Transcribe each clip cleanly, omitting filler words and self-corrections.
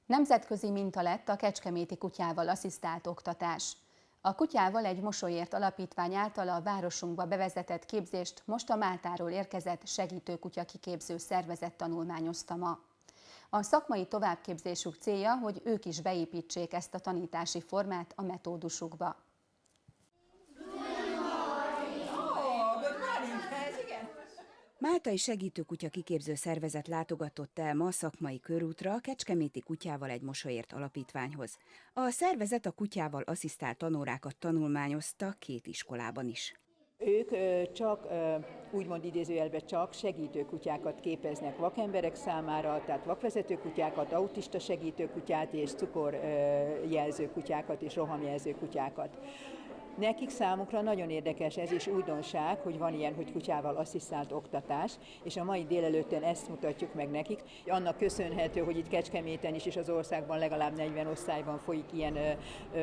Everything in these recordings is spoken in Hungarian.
Nemzetközi minta lett a kecskeméti kutyával asszisztált oktatás. A Kutyával egy mosolyért alapítvány által a városunkba bevezetett képzést most a Máltáról érkezett segítőkutya kiképző szervezet tanulmányozta ma. A szakmai továbbképzésük célja, hogy ők is beépítsék ezt a tanítási formát a metódusukba. Máltai segítőkutya kiképző szervezet látogatott el ma szakmai körútra a Kecskeméti Kutyával egy mosolyért alapítványhoz. A szervezet a kutyával asszisztált tanórákat tanulmányozta 2 iskolában is. Ők csak, úgymond idézőjelben csak segítőkutyákat képeznek vakemberek számára, tehát vakvezető kutyákat, autista segítőkutyát és cukorjelző kutyákat és rohamjelző kutyákat. Nekik számukra nagyon érdekes ez és újdonság, hogy van ilyen, hogy kutyával asszisztált oktatás, és a mai délelőttön ezt mutatjuk meg nekik. Annak köszönhető, hogy itt Kecskeméten is és az országban legalább 40 osztályban folyik ilyen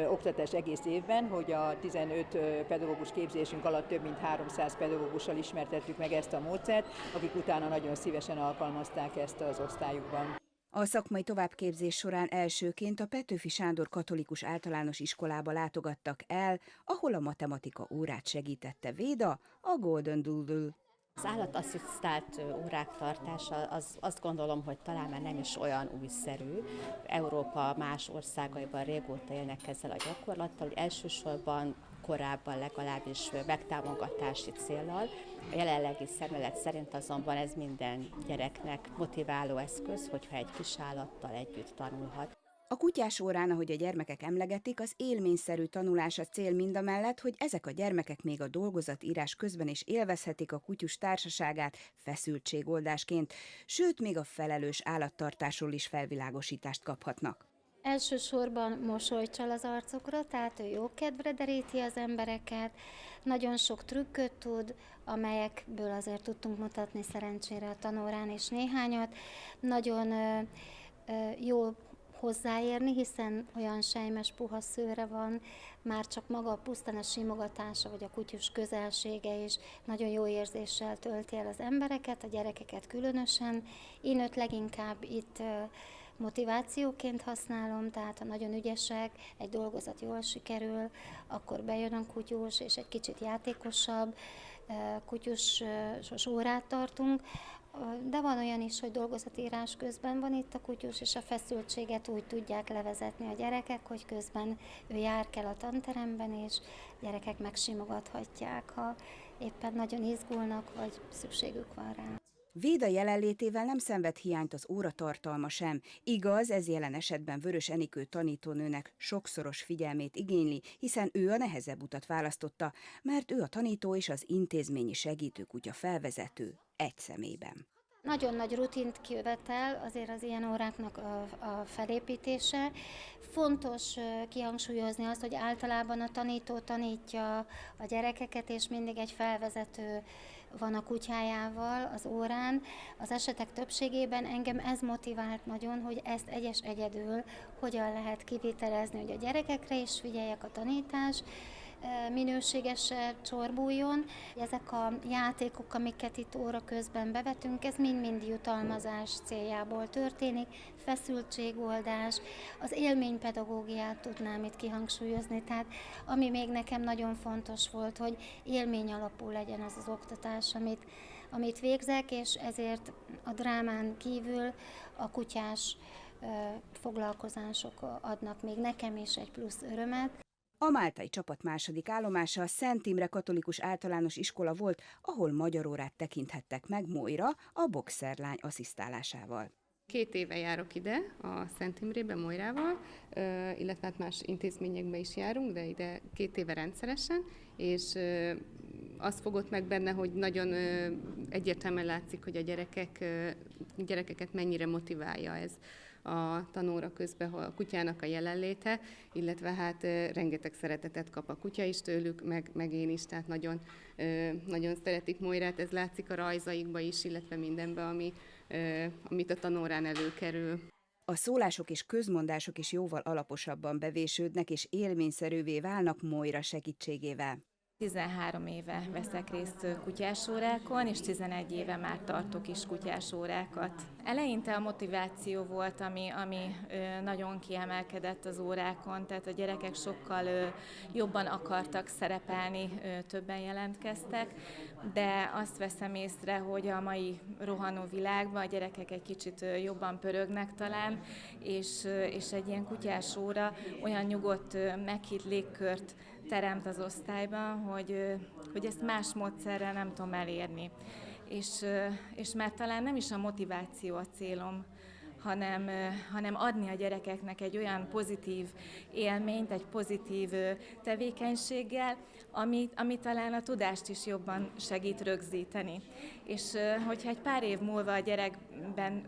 oktatás egész évben, hogy a 15 pedagógus képzésünk alatt több mint 300 pedagógussal ismertettük meg ezt a módszert, akik utána nagyon szívesen alkalmazták ezt az osztályukban. A szakmai továbbképzés során elsőként a Petőfi Sándor Katolikus Általános Iskolába látogattak el, ahol a matematika órát segítette Véda, a Golden Doodle. Az állatasszisztált órák tartása azt gondolom, hogy talán már nem is olyan újszerű. Európa más országaiban régóta élnek ezzel a gyakorlattal, hogy elsősorban korábban legalábbis megtámogatási céllal. A jelenlegi szemlélet szerint azonban ez minden gyereknek motiváló eszköz, hogyha egy kis állattal együtt tanulhat. A kutyás órán, ahogy a gyermekek emlegetik, az élményszerű tanulás a cél mindamellett, hogy ezek a gyermekek még a dolgozatírás közben is élvezhetik a kutyus társaságát feszültségoldásként, sőt, még a felelős állattartásról is felvilágosítást kaphatnak. Elsősorban mosolyt csal az arcukra, tehát ő jó kedvre deríti az embereket, nagyon sok trükköt tud, amelyekből azért tudtunk mutatni szerencsére a tanórán is néhányat. Nagyon jó hozzáérni, hiszen olyan sejmes, puha szőre van, már csak maga pusztán a simogatása vagy a kutyus közelsége is nagyon jó érzéssel tölti el az embereket, a gyerekeket különösen. Én őt leginkább itt motivációként használom, tehát ha nagyon ügyesek, egy dolgozat jól sikerül, akkor bejön a kutyus, és egy kicsit játékosabb kutyusos órát tartunk, de van olyan is, hogy dolgozatírás közben van itt a kutyus, és a feszültséget úgy tudják levezetni a gyerekek, hogy közben ő jár kell a tanteremben, és gyerekek megsimogathatják, ha éppen nagyon izgulnak, vagy szükségük van rá. Véda jelenlétével nem szenved hiányt az óra tartalma sem. Igaz, ez jelen esetben Vörös Enikő tanítónőnek sokszoros figyelmét igényli, hiszen ő a nehezebb utat választotta, mert ő a tanító és az intézményi segítőkutya felvezető egy személyben. Nagyon nagy rutint követel azért az ilyen óráknak a felépítése. Fontos kihangsúlyozni azt, hogy általában a tanító tanítja a gyerekeket, és mindig egy felvezető van a kutyájával az órán. Az esetek többségében engem ez motivált nagyon, hogy ezt egyedül hogyan lehet kivitelezni, hogy a gyerekekre is figyeljek a tanítás, minőségesen csorbuljon. Ezek a játékok, amiket itt óra közben bevetünk, ez mind-mind jutalmazás céljából történik, feszültségoldás, az élménypedagógiát tudnám itt kihangsúlyozni, tehát ami még nekem nagyon fontos volt, hogy élmény alapú legyen az az oktatás, amit végzek, és ezért a drámán kívül a kutyás foglalkozások adnak még nekem is egy plusz örömet. A máltai csapat második állomása a Szent Imre Katolikus Általános Iskola volt, ahol magyar órát tekinthettek meg Moira, a boxerlány asszisztálásával. 2 éve járok ide, a Szent Imrébe Moirával, illetve hát más intézményekbe is járunk, de ide 2 éve rendszeresen, és azt fogott meg benne, hogy nagyon egyértelműen látszik, hogy a gyerekeket mennyire motiválja ez a tanóra közben a kutyának a jelenléte, illetve hát rengeteg szeretetet kap a kutya is tőlük, meg én is, tehát nagyon szeretik Moirát, ez látszik a rajzaikba is, illetve mindenben, amit a tanórán előkerül. A szólások és közmondások is jóval alaposabban bevésődnek és élményszerűvé válnak Moira segítségével. 13 éve veszek részt kutyásórákon, és 11 éve már tartok is kutyásórákat. Eleinte a motiváció volt, ami nagyon kiemelkedett az órákon, tehát a gyerekek sokkal jobban akartak szerepelni, többen jelentkeztek, de azt veszem észre, hogy a mai rohanó világban a gyerekek egy kicsit jobban pörögnek talán, és egy ilyen kutyásóra olyan nyugodt, meghitt légkört teremt az osztályban, hogy ezt más módszerrel nem tudom elérni. És már talán nem is a motiváció a célom, hanem adni a gyerekeknek egy olyan pozitív élményt, egy pozitív tevékenységgel, ami talán a tudást is jobban segít rögzíteni. És hogyha egy pár év múlva a gyerekben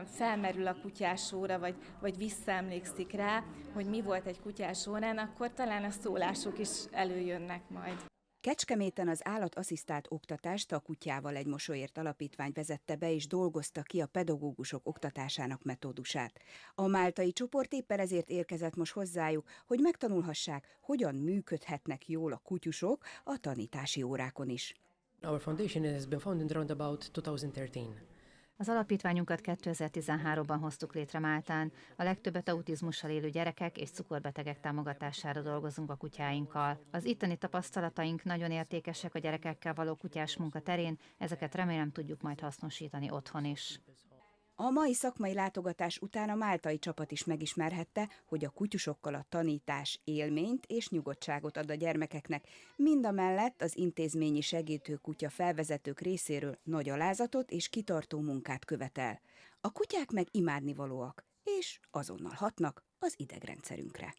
felmerül a kutyásóra, vagy visszaemlékszik rá, hogy mi volt egy kutyásórán, akkor talán a szólások is előjönnek majd. Kecskeméten az állatasszisztált oktatást a Kutyával egy mosolyért alapítvány vezette be és dolgozta ki a pedagógusok oktatásának metódusát. A máltai csoport éppen ezért érkezett most hozzájuk, hogy megtanulhassák, hogyan működhetnek jól a kutyusok a tanítási órákon is. Our foundation has been founded around about 2013. Az alapítványunkat 2013-ban hoztuk létre Máltán. A legtöbbet autizmussal élő gyerekek és cukorbetegek támogatására dolgozunk a kutyáinkkal. Az itteni tapasztalataink nagyon értékesek a gyerekekkel való kutyás munka terén, ezeket remélem tudjuk majd hasznosítani otthon is. A mai szakmai látogatás után a máltai csapat is megismerhette, hogy a kutyusokkal a tanítás élményt és nyugodtságot ad a gyermekeknek. Mindamellett az intézményi segítőkutya felvezetők részéről nagy alázatot és kitartó munkát követel. A kutyák meg imádnivalóak, és azonnal hatnak az idegrendszerünkre.